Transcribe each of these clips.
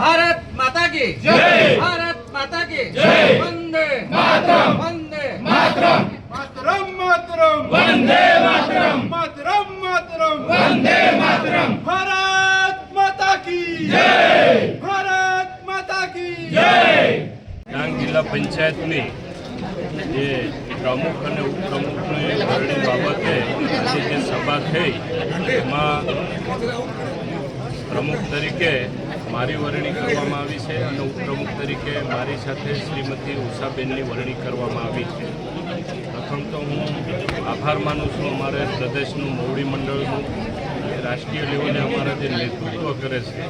भारत माता की जय, भारत माता की जय, वंदे मातरम, वंदे मातरम, मातरम मातरम वंदे मातरम, मातरम मातरम वंदे मातरम, भारत माता की जय, भारत माता की जय। ડાંગ જિલ્લા પંચાયતની જે પ્રમુખ અને ઉપપ્રમુખની વરણી બાબતે આજે જે સભા થઈ એમાં પ્રમુખ તરીકે મારી વરણી કરવામાં આવી છે અને ઉપપ્રમુખ તરીકે મારી સાથે શ્રીમતી ઉષાબેનની વરણી કરવામાં આવી છે। પ્રથમ તો હું આભાર માનું છું અમારે પ્રદેશનું મોવડી મંડળનું, રાષ્ટ્રીય લેવલે અમારા જે નેતૃત્વ કરે છે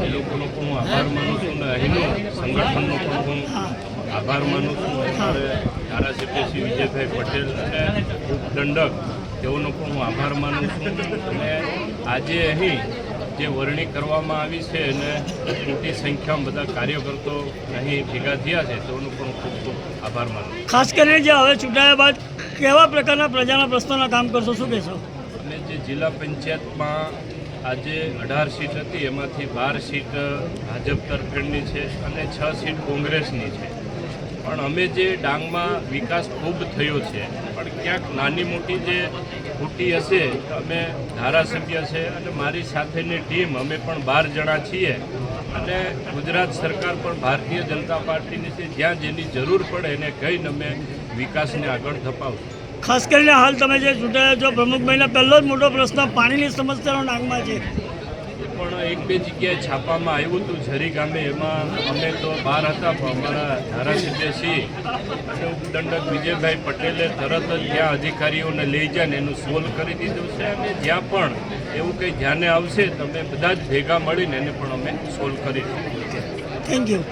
એ લોકોનો પણ હું આભાર માનું છું અને અહીંનું સંગઠનનો પણ હું આભાર માનું છું। અમારે ધારાસભ્ય શ્રી વિજયભાઈ પટેલ અને ઉપદંડક તેઓનો પણ હું આભાર માનું છું અને આજે અહીં જે વરણી કરવામાં આવી છે અને મોટી સંખ્યામાં બધા કાર્યકર્તો અહીં ભેગા થયા છે તેઓનો પણ ખૂબ ખૂબ આભાર માનું છું। ખાસ કરીને જે હવે ચૂંટાયા બાદ કેવા પ્રકારના પ્રજાના પ્રશ્નોના કામ કરશો, શું કહેશો? અને જે જિલ્લા પંચાયતમાં આજે 18 સીટ હતી એમાંથી 12 સીટ ભાજપ તરફેણની છે અને 6 સીટ કોંગ્રેસની છે। પણ અમે જે ડાંગમાં વિકાસ ખૂબ થયો છે પણ ક્યાંક નાની મોટી જે ખૂટી હશે તો અમે ધારાસભ્ય છે અને મારી સાથેની ટીમ અમે પણ 12 જણા છીએ અને ગુજરાત સરકાર પણ ભારતીય જનતા પાર્ટીની છે, જ્યાં જેની જરૂર પડે એને કહીને અમે વિકાસને આગળ ધપાવશું। ખાસ કરીને હાલ તમે જે ચૂંટાયા છો પ્રમુખ મહિના પહેલો જ મોટો પ્રશ્ન પાણીની સમસ્યાનો ડાંગમાં છે, એ પણ એક બે જગ્યાએ છાપામાં આવ્યું હતું ઝરી ગામે, એમાં અમે તો બહાર હતા પણ અમારા ધારાસભ્ય શ્રી અને ઉપદંડક વિજયભાઈ પટેલે તરત જ ત્યાં અધિકારીઓને લઈ જાય એનું સોલ્વ કરી દીધું છે અને જ્યાં પણ એવું કંઈ ધ્યાને આવશે તો અમે બધા જ ભેગા મળીને એને પણ અમે સોલ્વ કરીશું। Thank you.